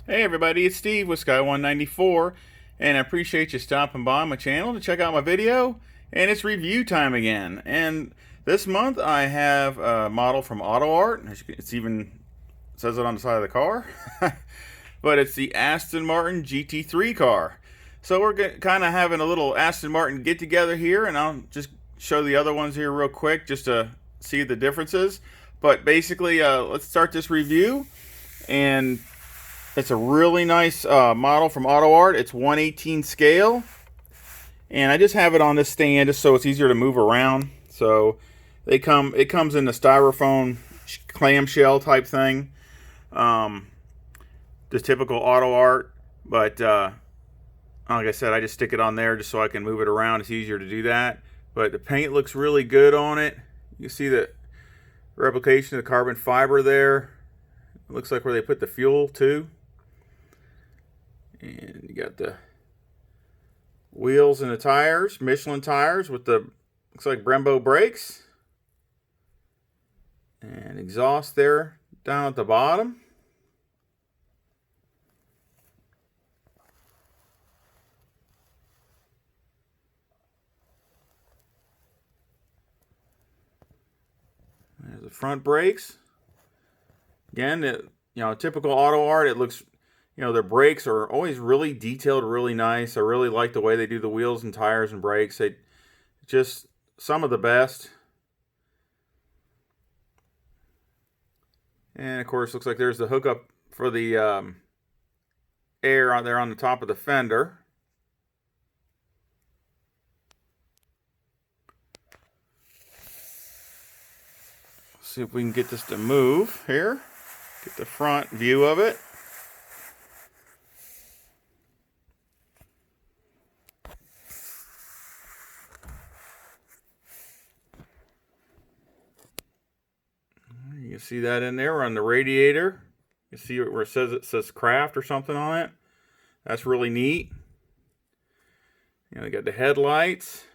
Hey everybody, it's Steve with Sky194, and I appreciate you stopping by my channel to check out my video. And it's review time again. And this month I have a model from Autoart. It's even says it on the side of the car, but it's the Aston Martin GT3 car. So we're kind of having a little Aston Martin get together here, and I'll just show the other ones here real quick just to see the differences. But basically, let's start this review. And it's a really nice model from Autoart. It's 1/18 scale. And I just have it on this stand just so it's easier to move around. So it comes in the styrofoam clamshell type thing. The typical Autoart. But like I said, I just stick it on there just so I can move it around. It's easier to do that. But the paint looks really good on it. You can see the replication of the carbon fiber there. It looks like where they put the fuel too. And you got the wheels and the tires, Michelin tires with the, looks like Brembo brakes. And exhaust there down at the bottom. There's the front brakes. Again, typical Autoart, it looks, their brakes are always really detailed, really nice. I really like the way they do the wheels and tires and brakes. They just some of the best. And of course, looks like there's the hookup for the air on there on the top of the fender. See if we can get this to move here. Get the front view of it. You can see that in there. We're on the radiator. You see where it says craft or something on it. That's really neat. You got the headlights,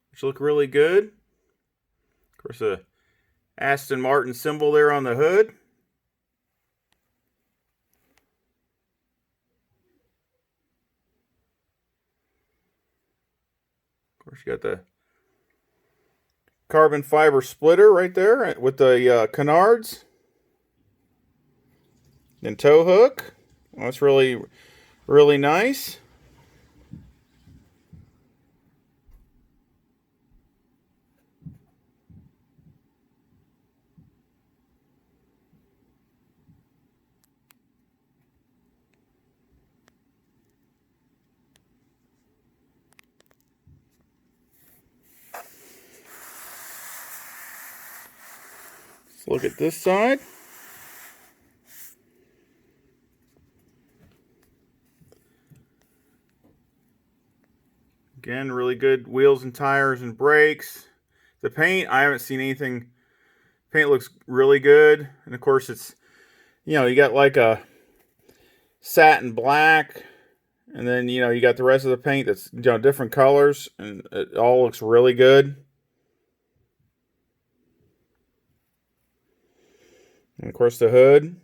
which look really good. Of course, a Aston Martin symbol there on the hood. Of course, you got the carbon fiber splitter right there with the canards and tow hook. Well, that's really, really nice. Let's look at this side. Again, really good wheels and tires and brakes. The paint, I haven't seen anything. Paint looks really good. And of course it's, you got like a satin black. And then, you got the rest of the paint that's, different colors. And it all looks really good. And of course the hood.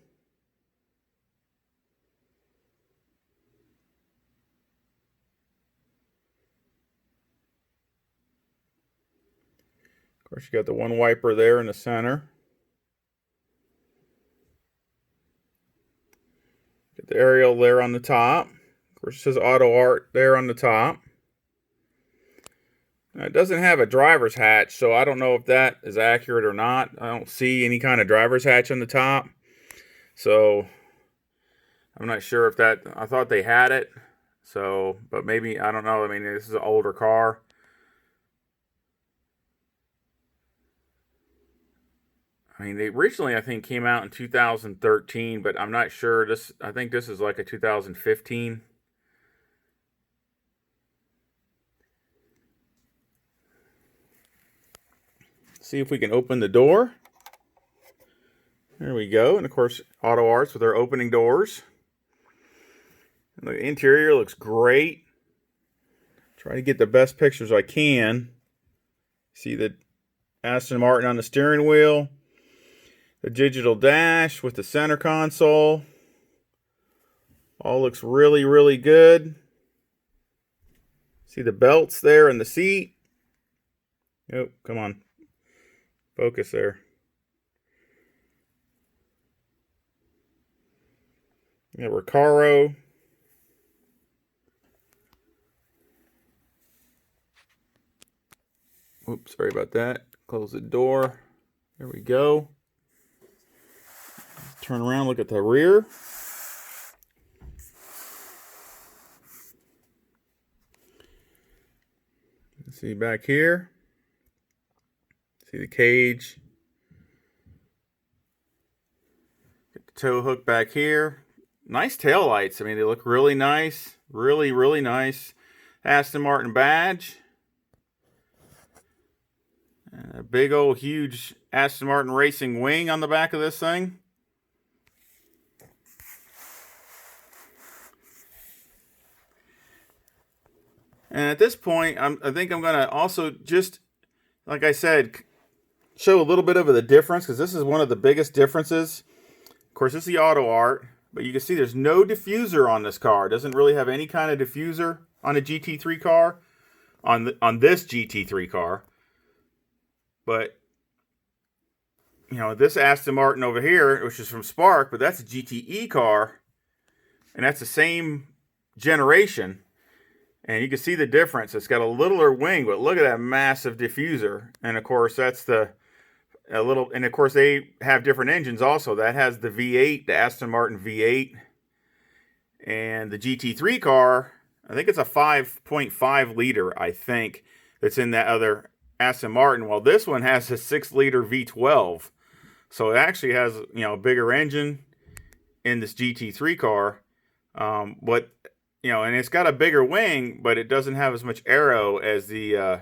Of course, you got the one wiper there in the center. Get the aerial there on the top. Of course, it says Autoart there on the top. Now, it doesn't have a driver's hatch, so I don't know if that is accurate or not. I don't see any kind of driver's hatch on the top. So, I'm not sure if that, I thought they had it. So, but maybe, I don't know. I mean, this is an older car. I mean, they originally, I think, came out in 2013, but I'm not sure. I think this is like a 2015. See if we can open the door. There we go. And of course, Autoarts with their opening doors. And the interior looks great. Try to get the best pictures I can. See the Aston Martin on the steering wheel. The digital dash with the center console. All looks really, really good. See the belts there in the seat. Oh, come on. Focus there. Yeah, Recaro. Oops, sorry about that. Close the door. There we go. Turn around, look at the rear. See back here. See the cage. Get the tow hook back here. Nice tail lights. I mean, they look really nice. Really, really nice. Aston Martin badge. And a big old huge Aston Martin racing wing on the back of this thing. And at this point, I think I'm going to also just, like I said, show a little bit of the difference, because this is one of the biggest differences. Of course, this is the Autoart, but you can see there's no diffuser on this car. It doesn't really have any kind of diffuser on a GT3 car, on this GT3 car. But, you know, this Aston Martin over here, which is from Spark, but that's a GTE car, and that's the same generation. And you can see the difference. It's got a littler wing, but look at that massive diffuser. And of course, that's and of course they have different engines also. That has the V8, the Aston Martin V8. And the GT3 car, I think it's a 5.5 liter, I think, that's in that other Aston Martin. Well, this one has a 6-liter V12. So it actually has, you know, a bigger engine in this GT3 car. But you know, and it's got a bigger wing, but it doesn't have as much aero as the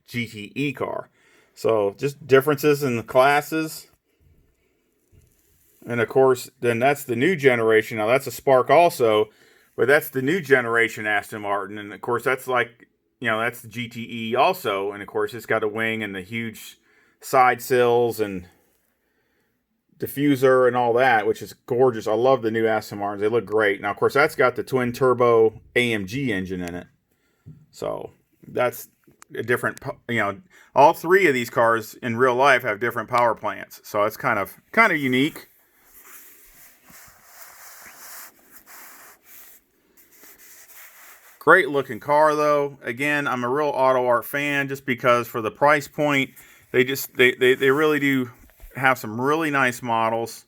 GTE car. So just differences in the classes. And of course, then that's the new generation. Now that's a Spark also, but that's the new generation Aston Martin. And of course, that's like, you know, that's the GTE also. And of course, it's got a wing and the huge side sills and diffuser and all that, which is gorgeous. I love the new Aston Martins. They look great. Now, of course, that's got the twin turbo AMG engine in it. So that's a different, you know, all three of these cars in real life have different power plants. So it's kind of unique. Great looking car though. Again, I'm a real Autoart fan just because for the price point, they really do have some really nice models.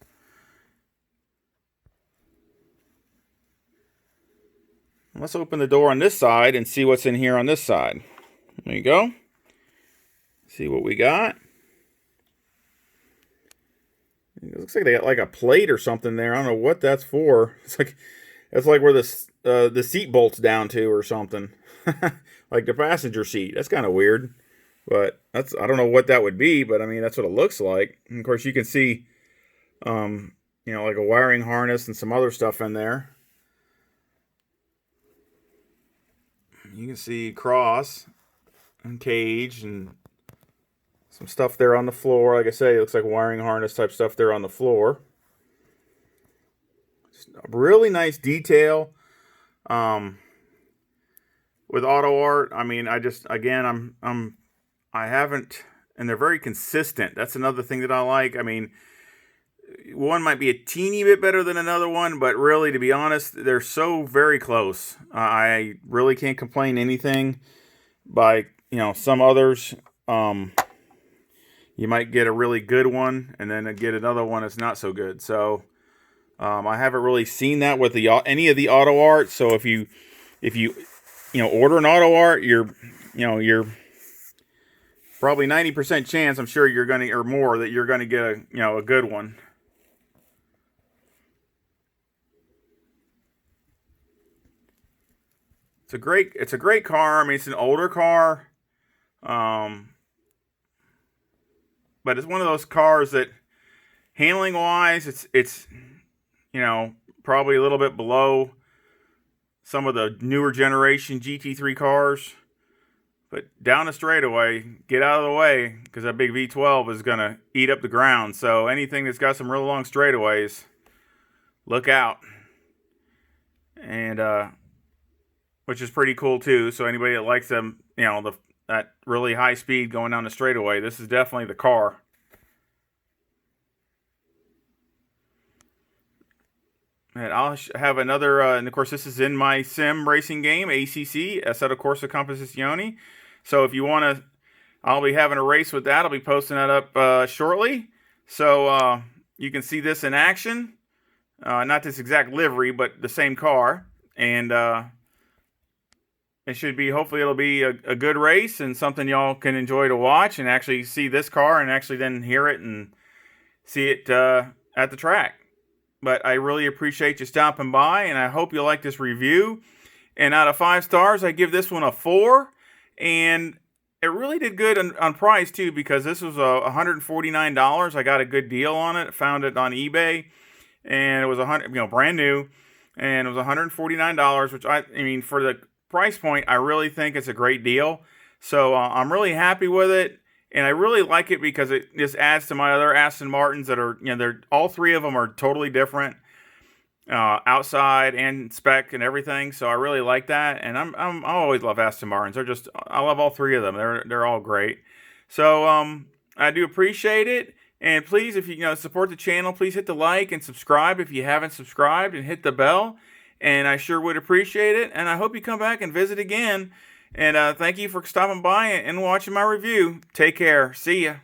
Let's open the door on this side and see what's in here on this side. There you go. See what we got. It looks like they got like a plate or something there. I don't know what that's for. It's like where the seat bolts down to or something. Like the passenger seat. That's kind of weird. But I don't know what that would be, but I mean, that's what it looks like. And of course, you can see, you know, like a wiring harness and some other stuff in there. You can see cross and cage and some stuff there on the floor. Like I say, it looks like wiring harness type stuff there on the floor. Just a really nice detail. With Autoart, I mean, I haven't, and they're very consistent. That's another thing that I like. I mean, one might be a teeny bit better than another one, but really, to be honest, they're so very close. I really can't complain anything by, you know, some others. You might get a really good one, and then get another one that's not so good. So, I haven't really seen that with any of the Autoart. So if you order an Autoart, you're probably 90% chance, I'm sure you're going to, or more, that you're going to get a good one. It's a great car. I mean, it's an older car. But it's one of those cars that handling wise, it's you know, probably a little bit below some of the newer generation GT3 cars. But down the straightaway, get out of the way, because that big V12 is going to eat up the ground. So anything that's got some real long straightaways, look out. and which is pretty cool too. So anybody that likes them, that really high speed going down the straightaway, this is definitely the car. And I'll have another, and of course this is in my sim racing game, ACC, Assetto Corsa Competizione. So if you want to, I'll be having a race with that. I'll be posting that up shortly. So you can see this in action. Not this exact livery, but the same car. And it should be, hopefully it'll be a good race and something y'all can enjoy to watch and actually see this car and actually then hear it and see it at the track. But I really appreciate you stopping by, and I hope you like this review. And out of 5 stars, I give this one a 4. And it really did good on price too, because this was $149. I got a good deal on it. Found it on eBay, and it was brand new, and it was $149, which I mean for the price point, I really think it's a great deal. So I'm really happy with it. And I really like it because it just adds to my other Aston Martins that are, they're all 3 of them are totally different, outside and spec and everything. So I really like that. And I always love Aston Martins. I love all 3 of them. They're all great. So I do appreciate it. And please, if you support the channel, please hit the like and subscribe if you haven't subscribed, and hit the bell. And I sure would appreciate it. And I hope you come back and visit again. And thank you for stopping by and watching my review. Take care. See ya.